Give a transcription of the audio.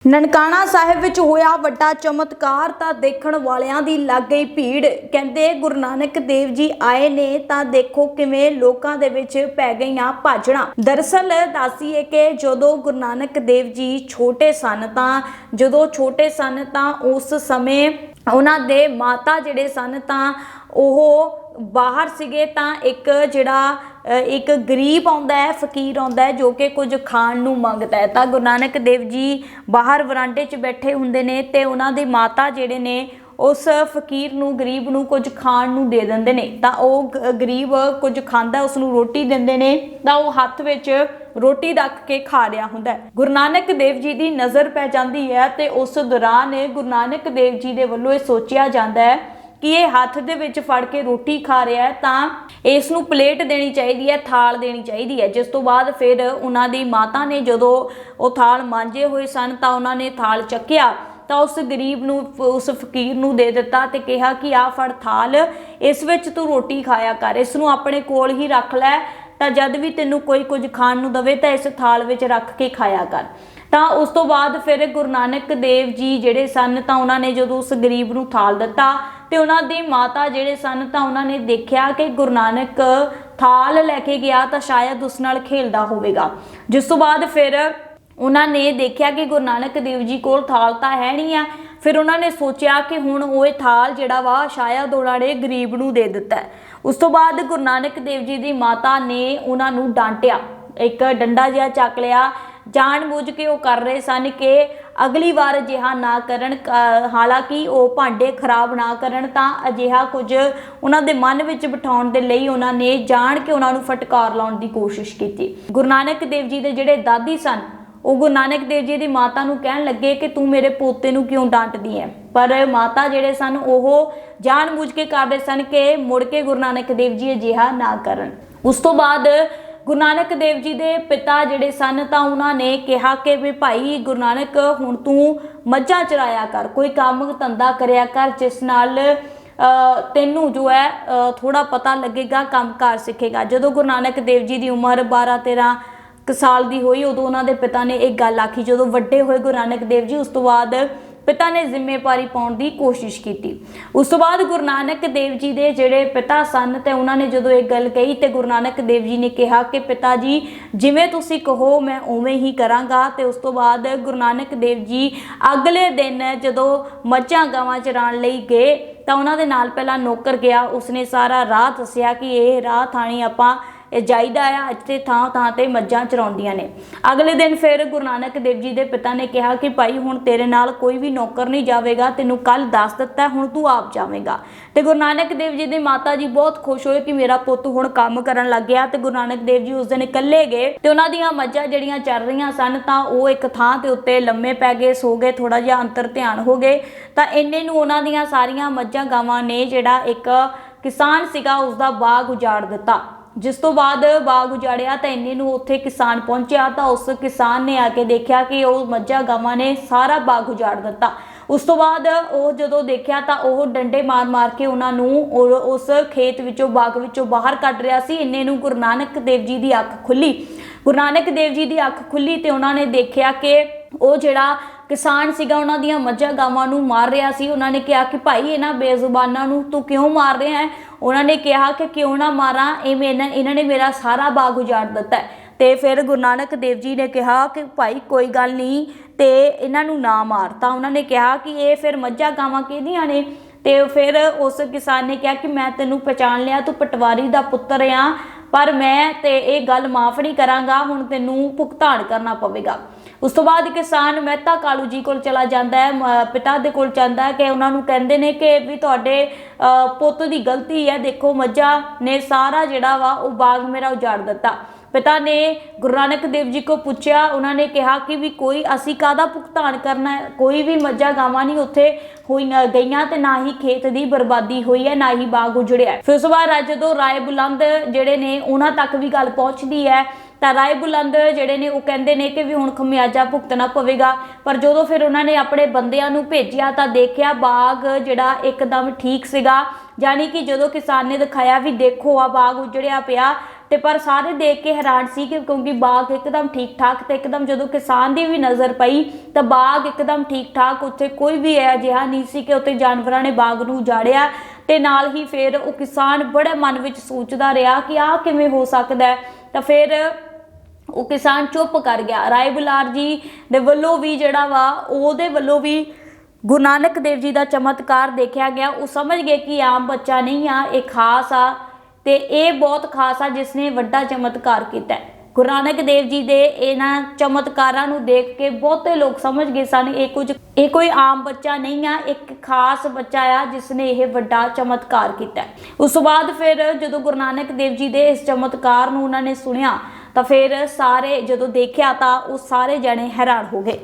ननकाना साहिब विच होया वड्डा चमत्कार तां देखण वालियां दी लग गई भीड़। कहंदे गुरु नानक देव जी आए ने तां देखो किवें लोकां दे विच पै गईयां भाजड़ां। दरअसल दस्सीए कि जदों गुरु नानक देव जी छोटे सन तां उस समय उन्हां दे माता जिहड़े सन तां ओह बाहर सीगे तां एक गरीब आउंदा है, फकीर आउंदा है जो कि कुछ खाण नूं मंगदा है। तां गुरु नानक देव जी बाहर वरांडे 'च बैठे हुंदे ने ते उन्हां दी माता जिहड़े ने उस फकीर नूं गरीब नूं कुछ खाण नूं दे दिंदे ने। तां ओह गरीब कुछ खांदा, उसनूं रोटी दिंदे ने तां ओह हत्थ विच रोटी रख के खा रहा हुंदा है। गुरु नानक देव जी दी नज़र पै जांदी है ते उस दौरान गुरु नानक देव जी दे वल्लों इह सोचिया जांदा है कि ये हत्थ दे विच फड़ के रोटी खा रहा है तां इस नूं प्लेट देनी चाहिदी है, थाल देनी चाहिदी है। जिस तो बाद फिर उन्हां दी माता ने जदों वो थाल मांजे हुए सन तां उन्हां ने थाल चक्किया तां उस गरीब नूं, उस फकीर नूं दे दिता ते कहा कि आ फड़ थाल, इस विच तू रोटी खाया कर, इस नूं अपने कोल ही रख लै तां जद भी तैनूं कोई कुछ खाण नूं दवे तां इस थाल विच रख के खाया कर। ਤਾਂ उस तो बाद फिर गुरु नानक देव जी ਜਿਹੜੇ ਸਨ ਤਾਂ ਉਹਨਾਂ ਨੇ ਜਦੋਂ ਉਸ ਗਰੀਬ ਨੂੰ ਥਾਲ ਦਿੱਤਾ ਤੇ ਉਹਨਾਂ ਦੀ ਮਾਤਾ ਜਿਹੜੇ ਸਨ ਤਾਂ ਉਹਨਾਂ ਨੇ ਦੇਖਿਆ ਕਿ ਗੁਰੂ ਨਾਨਕ ਥਾਲ ਲੈ ਕੇ ਗਿਆ ਤਾਂ ਸ਼ਾਇਦ ਉਸ ਨਾਲ ਖੇਲਦਾ ਹੋਵੇਗਾ। ਜਿਸ ਤੋਂ ਬਾਅਦ ਫਿਰ ਉਹਨਾਂ ਨੇ ਦੇਖਿਆ ਕਿ ਗੁਰੂ ਨਾਨਕ ਦੇਵ ਜੀ ਕੋਲ ਥਾਲ ਤਾਂ ਹੈ ਨਹੀਂ ਆ। ਫਿਰ ਉਹਨਾਂ ਨੇ ਸੋਚਿਆ ਕਿ ਹੁਣ ਉਹ ਥਾਲ ਜਿਹੜਾ ਵਾ ਸ਼ਾਇਦ ਉਹਨਾਂ ਨੇ ਗਰੀਬ ਨੂੰ ਦੇ ਦਿੱਤਾ। ਉਸ ਤੋਂ ਬਾਅਦ ਗੁਰੂ ਨਾਨਕ ਦੇਵ ਜੀ ਦੀ ਮਾਤਾ ਨੇ ਉਹਨਾਂ ਨੂੰ ਡਾਂਟਿਆ, ਇੱਕ ਡੰਡਾ ਜਿਹਾ ਚੱਕ ਲਿਆ। जान बूझ के वो कर रहे सन कि अगली बार अजिहा ना करन, हालांकि वो भांडे खराब ना करन तां अजिहा कुछ उन्हां दे मन विच बिठाउण दे लई उन्हां ने जान के उन्हां नूं फटकार लाउण दी कोशिश कीती। गुरु नानक देव जी दे जिहड़े दादी सन वो गुरु नानक देव जी दी माता नूं कहण लगे कि तू मेरे पोते नूं क्यों डांटदी है, पर माता जिहड़े सन ओह जान बूझ के कर रहे सन कि मुड़ के गुरु नानक देव जी अजिहा ना करन। उस तो बाद गुरु नानक देव जी दे पिता जिहड़े सन तां उन्हां ने कहा कि भी भाई गुरु नानक हुण तू मझां चराया कर, कोई काम धंधा करया कर जिस नाल तैनूं जो है थोड़ा पता लगेगा, काम कार सिखेगा। जदों गुरु नानक देव जी की उम्र 12-13 साल की हुई उदों उन्हां दे पिता ने एक गल आखी। जदों वड्डे होए गुरु नानक देव जी उस तो बाद पिता ने जिम्मेवारी पाउण दी कोशिश की। उस तो बाद गुरु नानक देव जी दे जिहड़े पिता सन ते उन्होंने जदों एक गल कही तो गुरु नानक देव जी ने कहा कि पिता जी जिवें तुसीं कहो मैं उवें ही करांगा। ते उस तो बाद गुरु नानक देव जी अगले दिन जदों मझां गावां चराउण लई गए तो उन्हां दे नाल पहलां नौकर गया, उसने सारा राह दस्सिया कि यह राह थाणी आपां जाईदा आ, इत्थे थां थां ते मझां चराउंदियां ने। अगले दिन फिर गुरु नानक देव जी दे पिता ने कहा कि भाई हुण तेरे नाल कोई भी नौकर नहीं जावेगा, तैनूं कल दस दित्ता हुण तू आप जावेगा। ते गुरु नानक देव जी दे माता जी बहुत खुश होए कि मेरा पुੱਤ हुण काम करन लग गया। ते गुरु नानक देव जी उस दिन इकल्ले गए ते उन्हां दीयां मझां जिहड़ियां चर रहीआं सन तां ओह एक थां ते उत्ते लम्मे पै गए, सो गए, थोड़ा जिहा अंतर ध्यान हो गए। तां इन्ने नूं उन्हां दीयां सारीआं मझां गावां ने जिहड़ा एक किसान सीगा उसदा बाग उजाड़ दित्ता। जिस तो बाद बाग उजाड़िया तो इन्ने नूं उत्थे किसान पहुंचा तो उस किसान ने आके देखा कि वह मझां गावां ने सारा बाग उजाड़ दिता। उस तो बाद वो जदों देखा तो वह डंडे मार मार के उन्होंने उस खेत विचों बाग विचों बाहर कढ़ रहा सी। इन्ने नूं गुरु नानक देव जी की अख खुली। गुरु नानक देव जी की अख खुली तो उन्होंने देखा कि वो जिहड़ा किसान सीगा उन्हां दीयां मझां गावां नूं मार रहा सी। उन्होंने कहा कि भाई इन्हां बेजुबानां नूं तू क्यों मार रहा है। उन्होंने कहा कि क्यों ना मारा, इन्होंने मेरा सारा बाग उजाड़ दिता है। तो फिर गुरु नानक देव जी ने कहा कि भाई कोई गल नहीं तो इन्हां नूं ना मार। तो उन्होंने कहा कि ये फिर मझां गावां किहदियां ने। तो फिर उस किसान ने कहा कि मैं तैनूं पहचान लिया, तू पटवारी दा पुत्तर आ, पर मैं ते ये गल माफ़ नहीं करांगा, हुण तैनूं भुगतान करना पवेगा। उस तो बाद किसान मेहता कालू जी कोल चला जाता है, पिता दे कोल जांदा है कि उन्होंने कहते हैं कि भी तुहाडे पुत्त दी गलती है, देखो मझां ने सारा जिहड़ा वा वो बाग मेरा उजाड़ दिता। पिता ने गुरु नानक देव जी को पूछा, उन्होंने कहा कि भी कोई असी काहदा भुगतान करना है, कोई भी मझां गावां नहीं उत्थे होई गईयां ते ना ही खेत की बर्बादी हुई है, ना ही बाग उजड़िया। फिर उस बाद जदों राय बुलंद जिहड़े ने उन्हां तक भी गल पहुँचती है तो राय बुलंद जिहड़े ने वो कहंदे ने कि भी हुण खमियाजा भुगतना पवेगा। पर जदों फिर उन्होंने अपने बंदियां नूं भेजिया तो देखिया बाग जिहड़ा एकदम ठीक सीगा, यानी कि जदों किसान ने दिखाया भी देखो आ बाग उजड़िया पिया ਤੇ ਪਰ ਸਾਰੇ ਦੇਖ ਕੇ ਹੈਰਾਨ ਸੀ ਕਿ ਕਿਉਂਕਿ ਬਾਗ ਇੱਕਦਮ ਠੀਕ ਠਾਕ ਤੇ ਇੱਕਦਮ ਜਦੋਂ ਕਿਸਾਨ ਦੀ ਵੀ ਨਜ਼ਰ ਪਈ ਤਾਂ ਬਾਗ ਇੱਕਦਮ ਠੀਕ ਠਾਕ, ਉੱਥੇ ਕੋਈ ਵੀ ਅਜਿਹਾ ਨਹੀਂ ਸੀ ਕਿ ਉੱਥੇ ਜਾਨਵਰਾਂ ਨੇ ਬਾਗ ਨੂੰ ਉਜਾੜਿਆ। ਤੇ ਨਾਲ ਹੀ ਫਿਰ ਉਹ ਕਿਸਾਨ ਬੜੇ ਮਨ ਵਿੱਚ ਸੋਚਦਾ ਰਿਹਾ ਕਿ ਆਹ ਕਿਵੇਂ ਹੋ ਸਕਦਾ ਹੈ। ਤਾਂ ਫਿਰ ਉਹ ਕਿਸਾਨ ਚੁੱਪ ਕਰ ਗਿਆ। ਰਾਏ ਬੁਲਾਰ ਜੀ ਦੇ ਵੱਲੋਂ ਵੀ ਜਿਹੜਾ ਵਾ ਉਹਦੇ ਵੱਲੋਂ ਵੀ ਗੁਰੂ ਨਾਨਕ ਦੇਵ ਜੀ ਦਾ ਚਮਤਕਾਰ ਦੇਖਿਆ ਗਿਆ। ਉਹ ਸਮਝ ਗਏ ਕਿ ਆਮ ਬੱਚਾ ਨਹੀਂ ਆ, ਇਹ ਖਾਸ ਆ ਤੇ ਇਹ ਬਹੁਤ ਖਾਸ ਆ ਜਿਸ ਨੇ ਵੱਡਾ ਚਮਤਕਾਰ ਕੀਤਾ। ਗੁਰੂ ਨਾਨਕ ਦੇਵ ਜੀ ਦੇ ਇਹਨਾਂ ਚਮਤਕਾਰਾਂ ਨੂੰ ਦੇਖ ਕੇ ਬਹੁਤੇ ਲੋਕ ਸਮਝ ਗਏ ਸਨ ਇਹ ਕੋਈ ਆਮ ਬੱਚਾ ਨਹੀਂ ਆ, ਇੱਕ ਖਾਸ ਬੱਚਾ ਆ ਜਿਸ ਨੇ ਇਹ ਵੱਡਾ ਚਮਤਕਾਰ ਕੀਤਾ। ਉਸ ਤੋਂ ਬਾਅਦ ਫਿਰ ਜਦੋਂ ਗੁਰੂ ਨਾਨਕ ਦੇਵ ਜੀ ਦੇ ਇਸ ਚਮਤਕਾਰ ਨੂੰ ਉਹਨਾਂ ਨੇ ਸੁਣਿਆ ਤਾਂ ਫਿਰ ਸਾਰੇ ਜਦੋਂ ਦੇਖਿਆ ਤਾਂ ਉਹ ਸਾਰੇ ਜਣੇ ਹੈਰਾਨ ਹੋ ਗਏ।